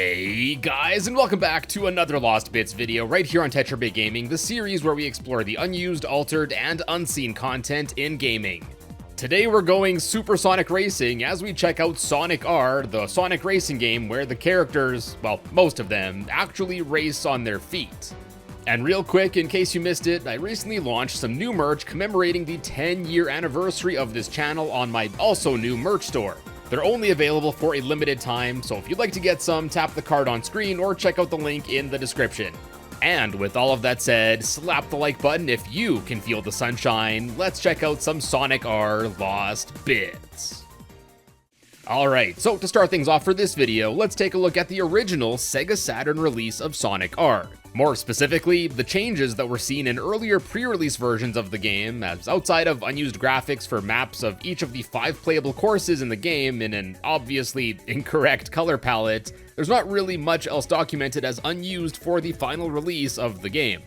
Hey guys, and welcome back to another Lost Bits video right here on TetraBitGaming, the series where we explore the unused, altered, and unseen content in gaming. Today we're going supersonic racing as we check out Sonic R, the Sonic racing game where the characters, well, most of them, actually race on their feet. And real quick, in case you missed it, I recently launched some new merch commemorating the 10-year anniversary of this channel on my also new merch store. They're only available for a limited time, so if you'd like to get some, tap the card on screen or check out the link in the description. And with all of that said, slap the like button if you can feel the sunshine. Let's check out some Sonic R Lost Bits. Alright, so to start things off for this video, let's take a look at the original Sega Saturn release of Sonic R. More specifically, the changes that were seen in earlier pre-release versions of the game, as outside of unused graphics for maps of each of the 5 playable courses in the game in an obviously incorrect color palette, there's not really much else documented as unused for the final release of the game.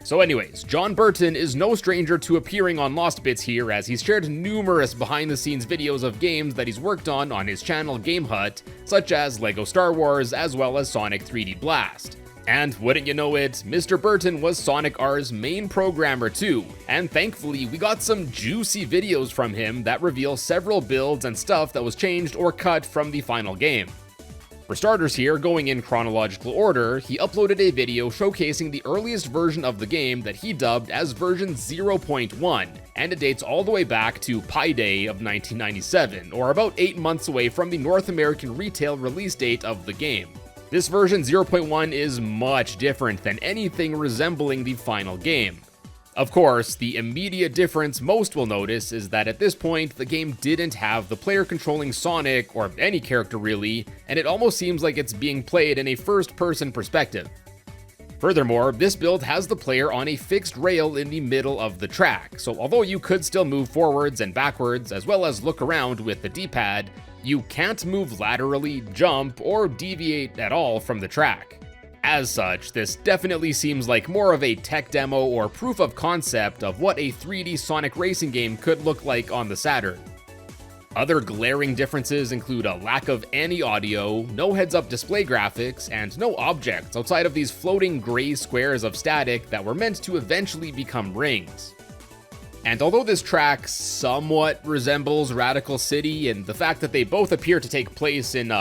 So anyways, Jon Burton is no stranger to appearing on Lost Bits here, as he's shared numerous behind-the-scenes videos of games that he's worked on his channel GameHut, such as LEGO Star Wars as well as Sonic 3D Blast. And wouldn't you know it, Mr. Burton was Sonic R's main programmer too, and thankfully we got some juicy videos from him that reveal several builds and stuff that was changed or cut from the final game. For starters here, going in chronological order, he uploaded a video showcasing the earliest version of the game that he dubbed as version 0.1, and it dates all the way back to Pi Day of 1997, or about 8 months away from the North American retail release date of the game. This version 0.1 is much different than anything resembling the final game. Of course, the immediate difference most will notice is that at this point, the game didn't have the player controlling Sonic, or any character really, and it almost seems like it's being played in a first-person perspective. Furthermore, this build has the player on a fixed rail in the middle of the track, so although you could still move forwards and backwards, as well as look around with the D-pad, you can't move laterally, jump, or deviate at all from the track. As such, this definitely seems like more of a tech demo or proof of concept of what a 3D Sonic racing game could look like on the Saturn. Other glaring differences include a lack of any audio, no heads-up display graphics, and no objects outside of these floating gray squares of static that were meant to eventually become rings. And although this track somewhat resembles Radical City, and the fact that they both appear to take place in,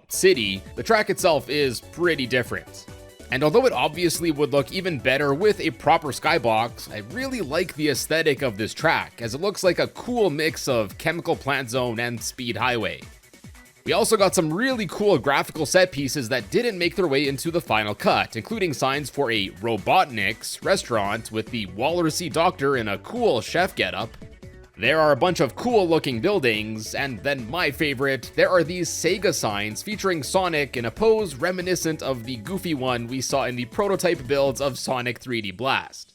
City, the track itself is pretty different. And although it obviously would look even better with a proper skybox, I really like the aesthetic of this track, as it looks like a cool mix of Chemical Plant Zone and Speed Highway. We also got some really cool graphical set pieces that didn't make their way into the final cut, including signs for a Robotnik's restaurant with the walrusy doctor in a cool chef getup. There are a bunch of cool looking buildings, and then my favorite, there are these SEGA signs featuring Sonic in a pose reminiscent of the goofy one we saw in the prototype builds of Sonic 3D Blast.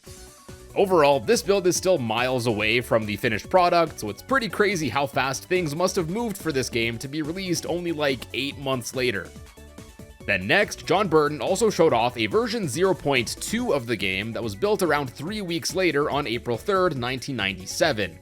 Overall, this build is still miles away from the finished product, so it's pretty crazy how fast things must have moved for this game to be released only like 8 months later. Then next, Jon Burton also showed off a version 0.2 of the game that was built around 3 weeks later on April 3rd, 1997.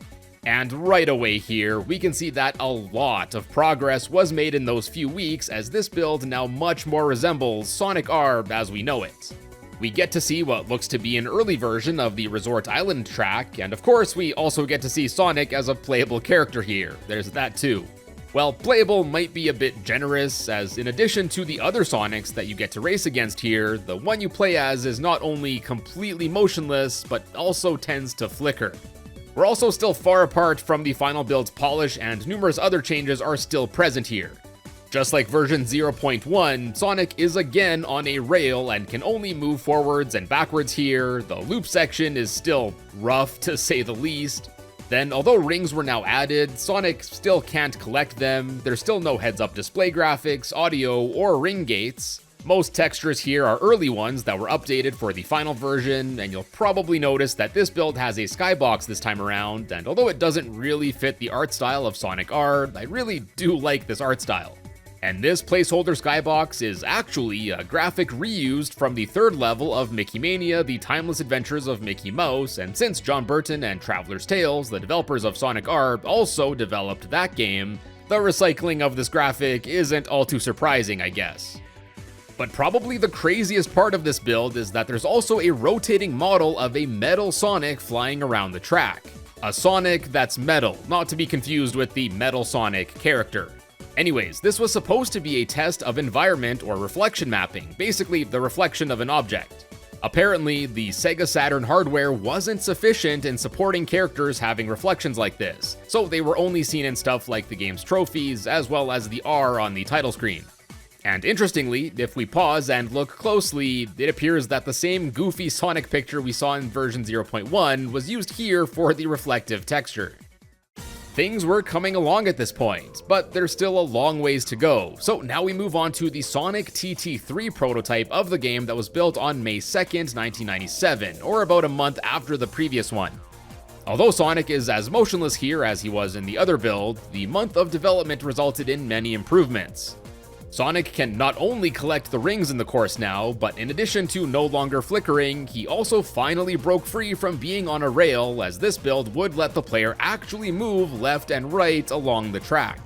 And right away here, we can see that a lot of progress was made in those few weeks, as this build now much more resembles Sonic R as we know it. We get to see what looks to be an early version of the Resort Island track, and of course we also get to see Sonic as a playable character here, there's that too. Well, playable might be a bit generous, as in addition to the other Sonics that you get to race against here, the one you play as is not only completely motionless, but also tends to flicker. We're also still far apart from the final build's polish, and numerous other changes are still present here. Just like version 0.1, Sonic is again on a rail and can only move forwards and backwards here. The loop section is still rough to say the least. Then, although rings were now added, Sonic still can't collect them. There's still no heads-up display graphics, audio, or ring gates. Most textures here are early ones that were updated for the final version, and you'll probably notice that this build has a skybox this time around, and although it doesn't really fit the art style of Sonic R, I really do like this art style. And this placeholder skybox is actually a graphic reused from the 3rd level of Mickey Mania, The Timeless Adventures of Mickey Mouse, and since Jon Burton and Traveler's Tales, the developers of Sonic R, also developed that game, the recycling of this graphic isn't all too surprising, I guess. But probably the craziest part of this build is that there's also a rotating model of a metal Sonic flying around the track. A Sonic that's metal, not to be confused with the Metal Sonic character. Anyways, this was supposed to be a test of environment or reflection mapping, basically the reflection of an object. Apparently, the Sega Saturn hardware wasn't sufficient in supporting characters having reflections like this, so they were only seen in stuff like the game's trophies, as well as the R on the title screen. And interestingly, if we pause and look closely, it appears that the same goofy Sonic picture we saw in version 0.1 was used here for the reflective texture. Things were coming along at this point, but there's still a long ways to go, so now we move on to the Sonic TT3 prototype of the game that was built on May 2nd, 1997, or about a month after the previous one. Although Sonic is as motionless here as he was in the other build, the month of development resulted in many improvements. Sonic can not only collect the rings in the course now, but in addition to no longer flickering, he also finally broke free from being on a rail, as this build would let the player actually move left and right along the track.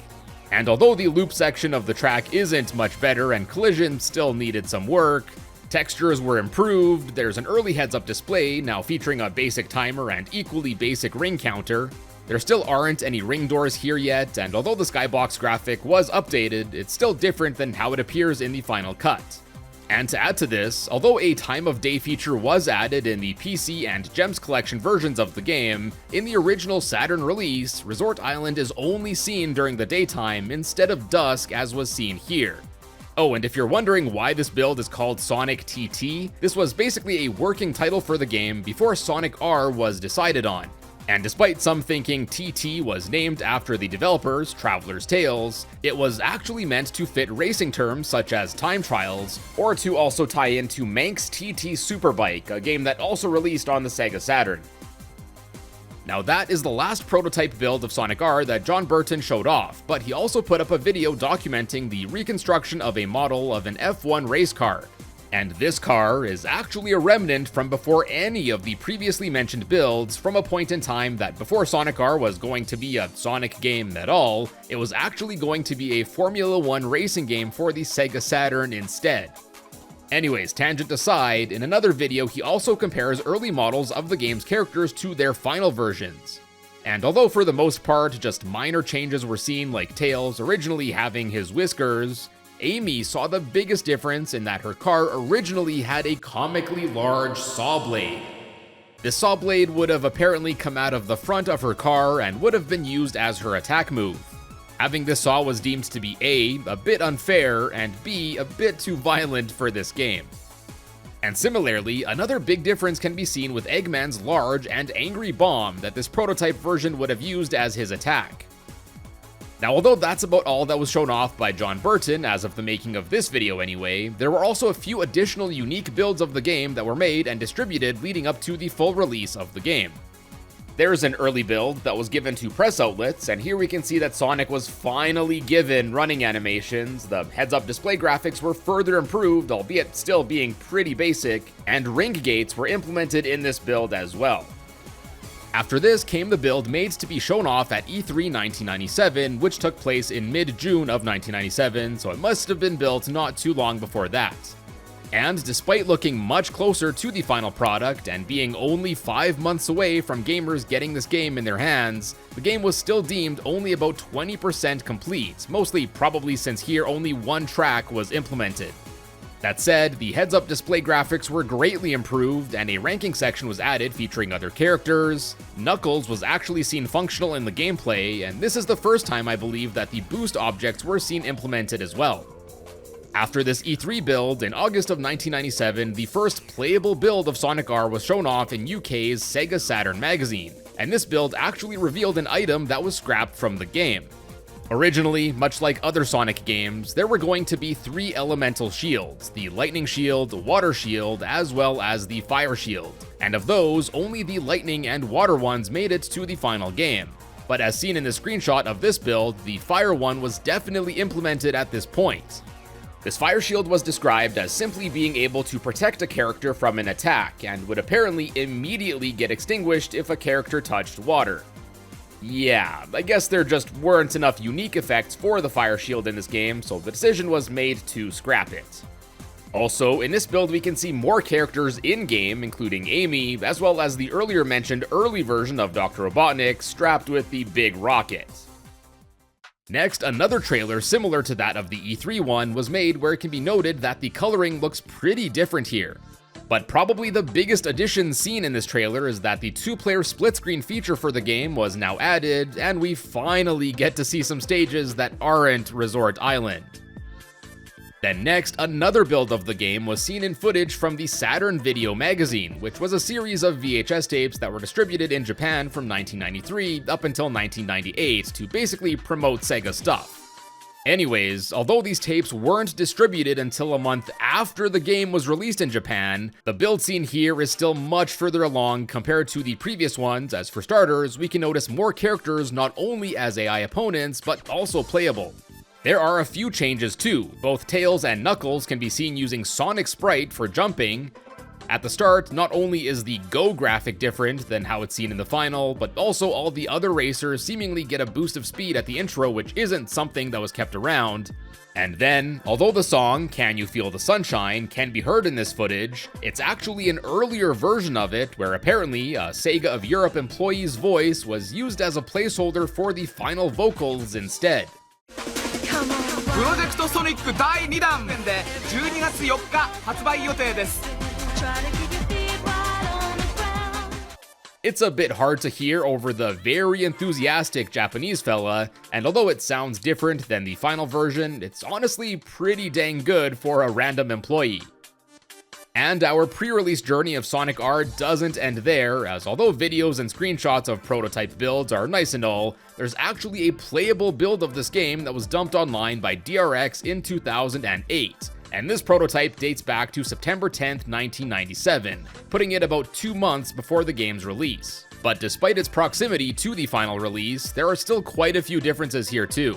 And although the loop section of the track isn't much better and collisions still needed some work, textures were improved, there's an early heads-up display now featuring a basic timer and equally basic ring counter. There still aren't any ring doors here yet, and although the skybox graphic was updated, it's still different than how it appears in the final cut. And to add to this, although a time of day feature was added in the PC and Gems Collection versions of the game, in the original Saturn release, Resort Island is only seen during the daytime instead of dusk as was seen here. Oh, and if you're wondering why this build is called Sonic TT, this was basically a working title for the game before Sonic R was decided on. And despite some thinking TT was named after the developers, Traveler's Tales, it was actually meant to fit racing terms such as time trials, or to also tie into Manx TT Superbike, a game that also released on the Sega Saturn. Now that is the last prototype build of Sonic R that Jon Burton showed off, but he also put up a video documenting the reconstruction of a model of an F1 race car. And this car is actually a remnant from before any of the previously mentioned builds, from a point in time that before Sonic R was going to be a Sonic game at all, it was actually going to be a Formula 1 racing game for the Sega Saturn instead. Anyways, tangent aside, in another video he also compares early models of the game's characters to their final versions. And although for the most part just minor changes were seen, like Tails originally having his whiskers, Amy saw the biggest difference in that her car originally had a comically large saw blade. This saw blade would have apparently come out of the front of her car and would have been used as her attack move. Having this saw was deemed to be a bit unfair, and B, a bit too violent for this game. And similarly, another big difference can be seen with Eggman's large and angry bomb that this prototype version would have used as his attack. Now, although that's about all that was shown off by Jon Burton, as of the making of this video anyway, there were also a few additional unique builds of the game that were made and distributed leading up to the full release of the game. There's an early build that was given to press outlets, and here we can see that Sonic was finally given running animations, the heads-up display graphics were further improved, albeit still being pretty basic, and ring gates were implemented in this build as well. After this came the build made to be shown off at E3 1997, which took place in mid-June of 1997, so it must have been built not too long before that. And despite looking much closer to the final product and being only 5 months away from gamers getting this game in their hands, the game was still deemed only about 20% complete, mostly probably since here only one track was implemented. That said, the heads-up display graphics were greatly improved, and a ranking section was added featuring other characters. Knuckles was actually seen functional in the gameplay, and this is the first time I believe that the boost objects were seen implemented as well. After this E3 build, in August of 1997, the first playable build of Sonic R was shown off in UK's Sega Saturn magazine, and this build actually revealed an item that was scrapped from the game. Originally, much like other Sonic games, there were going to be 3 elemental shields, the lightning shield, water shield, as well as the fire shield. And of those, only the lightning and water ones made it to the final game. But as seen in the screenshot of this build, the fire one was definitely implemented at this point. This fire shield was described as simply being able to protect a character from an attack, and would apparently immediately get extinguished if a character touched water. Yeah, I guess there just weren't enough unique effects for the fire shield in this game, so the decision was made to scrap it. Also, in this build we can see more characters in-game, including Amy, as well as the earlier mentioned early version of Dr. Robotnik strapped with the big rocket. Next, another trailer similar to that of the E3 one was made where it can be noted that the coloring looks pretty different here. But probably the biggest addition seen in this trailer is that the 2-player split screen feature for the game was now added, and we finally get to see some stages that aren't Resort Island. Then next, another build of the game was seen in footage from the Saturn Video magazine, which was a series of VHS tapes that were distributed in Japan from 1993 up until 1998 to basically promote SEGA stuff. Anyways, although these tapes weren't distributed until a month after the game was released in Japan, the build scene here is still much further along compared to the previous ones, as for starters, we can notice more characters not only as AI opponents, but also playable. There are a few changes too. Both Tails and Knuckles can be seen using Sonic Sprite for jumping. At the start, not only is the Go graphic different than how it's seen in the final, but also all the other racers seemingly get a boost of speed at the intro, which isn't something that was kept around. And then, although the song Can You Feel the Sunshine can be heard in this footage, it's actually an earlier version of it where apparently a SEGA of Europe employee's voice was used as a placeholder for the final vocals instead. プロジェクトソニック第2弾で12月4日発売予定です。 It's a bit hard to hear over the very enthusiastic Japanese fella, and although it sounds different than the final version, it's honestly pretty dang good for a random employee. And our pre-release journey of Sonic R doesn't end there, as although videos and screenshots of prototype builds are nice and all, there's actually a playable build of this game that was dumped online by DRX in 2008. And this prototype dates back to September 10th, 1997, putting it about 2 months before the game's release. But despite its proximity to the final release, there are still quite a few differences here too.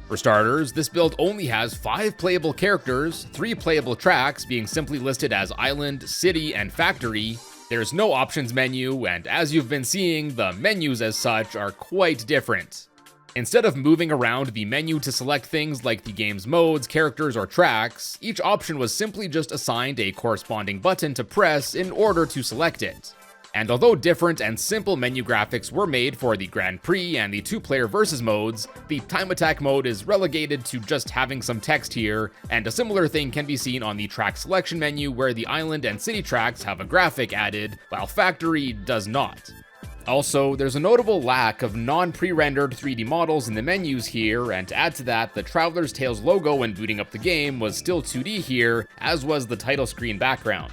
For starters, this build only has 5 playable characters, 3 playable tracks being simply listed as Island, City, and Factory. There's no options menu, and as you've been seeing, the menus as such are quite different. Instead of moving around the menu to select things like the game's modes, characters, or tracks, each option was simply just assigned a corresponding button to press in order to select it. And although different and simple menu graphics were made for the Grand Prix and the 2-player versus modes, the time attack mode is relegated to just having some text here, and a similar thing can be seen on the track selection menu where the Island and City tracks have a graphic added, while Factory does not. Also, there's a notable lack of non-pre-rendered 3D models in the menus here, and to add to that, the Traveler's Tales logo when booting up the game was still 2D here, as was the title screen background.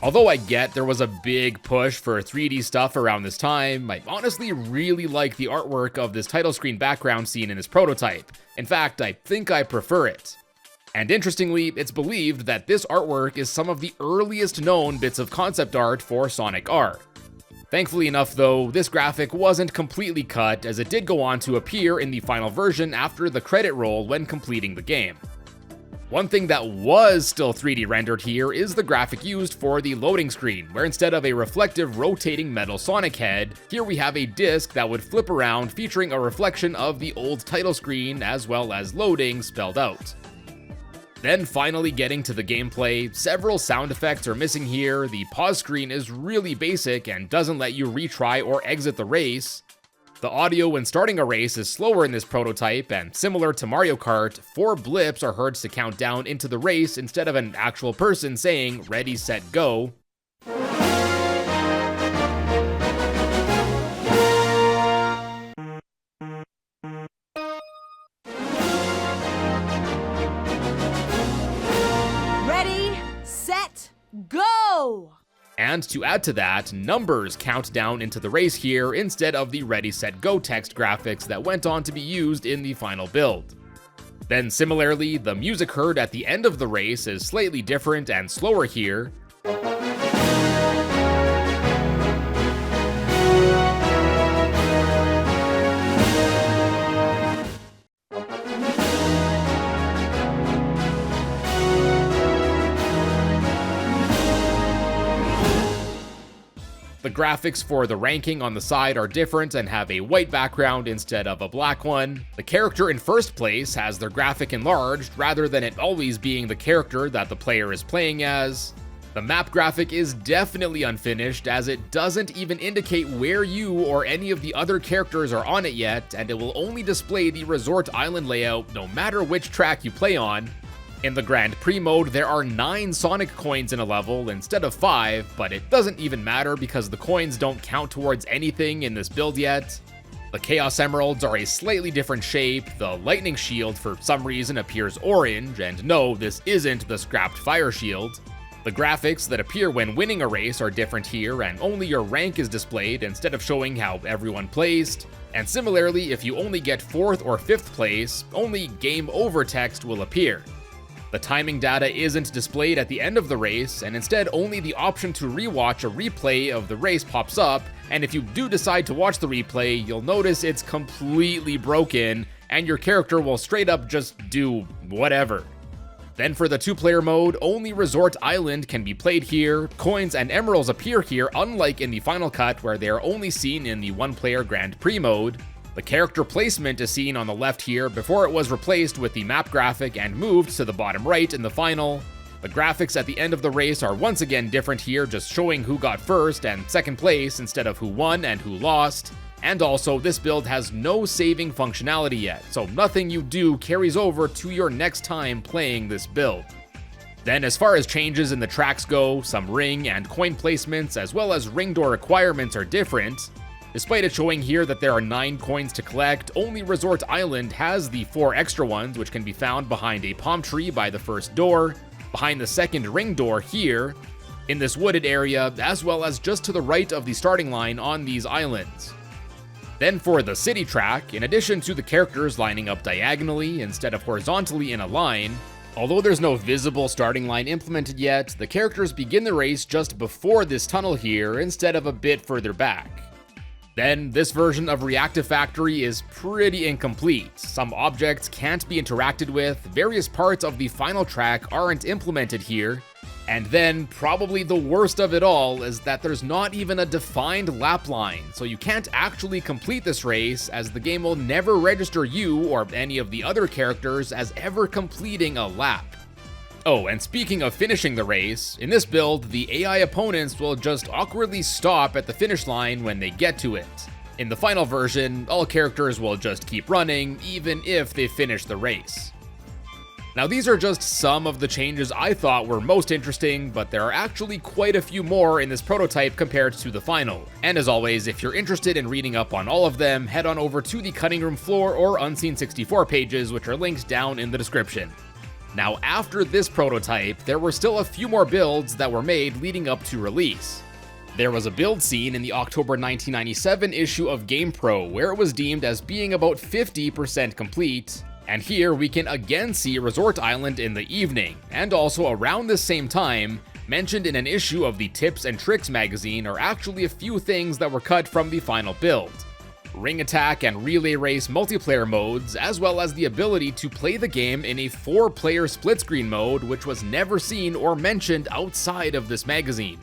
Although I get there was a big push for 3D stuff around this time, I honestly really like the artwork of this title screen background seen in this prototype. In fact, I think I prefer it. And interestingly, it's believed that this artwork is some of the earliest known bits of concept art for Sonic R. Thankfully enough though, this graphic wasn't completely cut, as it did go on to appear in the final version after the credit roll when completing the game. One thing that was still 3D rendered here is the graphic used for the loading screen, where instead of a reflective rotating metal Sonic head, here we have a disc that would flip around featuring a reflection of the old title screen as well as loading spelled out. Then finally getting to the gameplay, several sound effects are missing here, the pause screen is really basic and doesn't let you retry or exit the race. The audio when starting a race is slower in this prototype, and similar to Mario Kart, 4 blips are heard to count down into the race instead of an actual person saying ready, set, go. Ready, set, go! And to add to that, numbers count down into the race here instead of the ready, set, go text graphics that went on to be used in the final build. Then similarly, the music heard at the end of the race is slightly different and slower here. The graphics for the ranking on the side are different and have a white background instead of a black one. The character in first place has their graphic enlarged rather than it always being the character that the player is playing as. The map graphic is definitely unfinished, as it doesn't even indicate where you or any of the other characters are on it yet, and it will only display the resort island layout no matter which track you play on. In the Grand Prix mode, there are 9 Sonic coins in a level instead of 5, but it doesn't even matter because the coins don't count towards anything in this build yet. The Chaos Emeralds are a slightly different shape. The Lightning Shield for some reason appears orange, and no, this isn't the scrapped Fire Shield. The graphics that appear when winning a race are different here, and only your rank is displayed instead of showing how everyone placed. And similarly, if you only get 4th or 5th place, only Game Over text will appear. The timing data isn't displayed at the end of the race, and instead only the option to rewatch a replay of the race pops up, and if you do decide to watch the replay, you'll notice it's completely broken, and your character will straight up just do whatever. Then for the 2-player mode, only Resort Island can be played here. Coins and emeralds appear here, unlike in the Final Cut where they are only seen in the 1-player Grand Prix mode. The character placement is seen on the left here before it was replaced with the map graphic and moved to the bottom right in the final. The graphics at the end of the race are once again different here, just showing who got first and second place instead of who won and who lost. And also, this build has no saving functionality yet, so nothing you do carries over to your next time playing this build. Then as far as changes in the tracks go, some ring and coin placements as well as ring door requirements are different. Despite it showing here that there are 9 coins to collect, only Resort Island has the 4 extra ones, which can be found behind a palm tree by the first door, behind the second ring door here, in this wooded area, as well as just to the right of the starting line on these islands. Then for the city track, in addition to the characters lining up diagonally instead of horizontally in a line, although there's no visible starting line implemented yet, the characters begin the race just before this tunnel here instead of a bit further back. Then, this version of Reactive Factory is pretty incomplete. Some objects can't be interacted with, various parts of the final track aren't implemented here, and then, probably the worst of it all is that there's not even a defined lap line, so you can't actually complete this race as the game will never register you or any of the other characters as ever completing a lap. Oh, and speaking of finishing the race, in this build, the AI opponents will just awkwardly stop at the finish line when they get to it. In the final version, all characters will just keep running, even if they finish the race. Now these are just some of the changes I thought were most interesting, but there are actually quite a few more in this prototype compared to the final. And as always, if you're interested in reading up on all of them, head on over to the Cutting Room Floor or Unseen 64 pages, which are linked down in the description. Now after this prototype, there were still a few more builds that were made leading up to release. There was a build scene in the October 1997 issue of GamePro where it was deemed as being about 50% complete, and here we can again see Resort Island in the evening, and also around the same time, mentioned in an issue of the Tips and Tricks magazine are actually a few things that were cut from the final build. Ring Attack and Relay Race multiplayer modes, as well as the ability to play the game in a 4-player split-screen mode, which was never seen or mentioned outside of this magazine.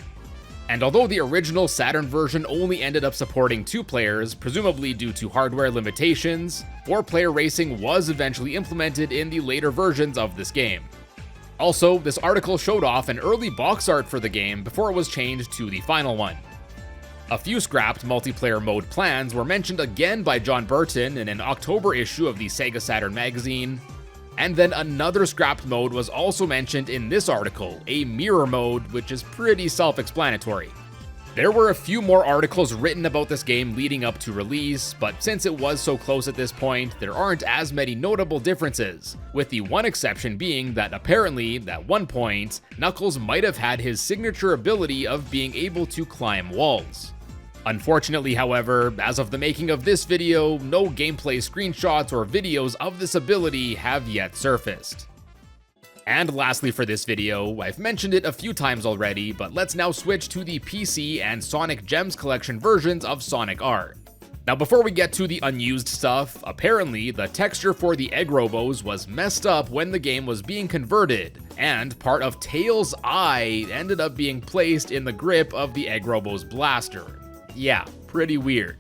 And although the original Saturn version only ended up supporting 2 players, presumably due to hardware limitations, 4-player racing was eventually implemented in the later versions of this game. Also, this article showed off an early box art for the game before it was changed to the final one. A few scrapped multiplayer mode plans were mentioned again by Jon Burton in an October issue of the SEGA Saturn magazine, and then another scrapped mode was also mentioned in this article, a mirror mode, which is pretty self-explanatory. There were a few more articles written about this game leading up to release, but since it was so close at this point, there aren't as many notable differences, with the one exception being that apparently, at one point, Knuckles might have had his signature ability of being able to climb walls. Unfortunately, however, as of the making of this video, no gameplay screenshots or videos of this ability have yet surfaced. And lastly for this video, I've mentioned it a few times already, but let's now switch to the PC and Sonic Gems Collection versions of Sonic R. Now before we get to the unused stuff, apparently the texture for the Egg Robos was messed up when the game was being converted, and part of Tails' eye ended up being placed in the grip of the Egg Robo's blaster. Yeah, pretty weird.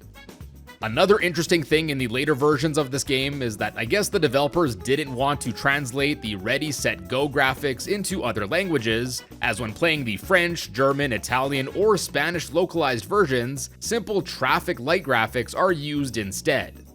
Another interesting thing in the later versions of this game is that I guess the developers didn't want to translate the Ready, Set, Go graphics into other languages, as when playing the French, German, Italian, or Spanish localized versions, simple traffic light graphics are used instead.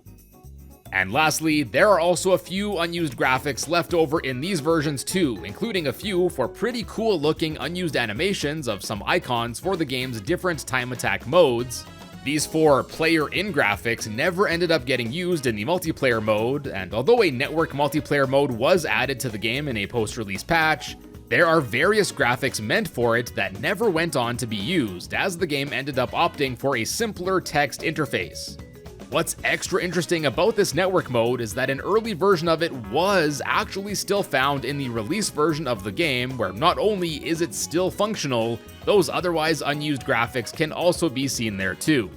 And lastly, there are also a few unused graphics left over in these versions too, including a few for pretty cool looking unused animations of some icons for the game's different time attack modes. These 4 player-in graphics never ended up getting used in the multiplayer mode, and although a network multiplayer mode was added to the game in a post-release patch, there are various graphics meant for it that never went on to be used, as the game ended up opting for a simpler text interface. What's extra interesting about this network mode is that an early version of it was actually still found in the release version of the game, where not only is it still functional, those otherwise unused graphics can also be seen there too.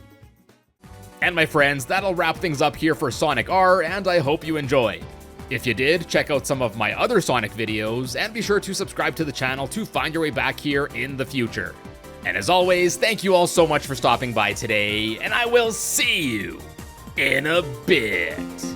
And my friends, that'll wrap things up here for Sonic R, and I hope you enjoyed. If you did, check out some of my other Sonic videos, and be sure to subscribe to the channel to find your way back here in the future. And as always, thank you all so much for stopping by today, and I will see you in a bit.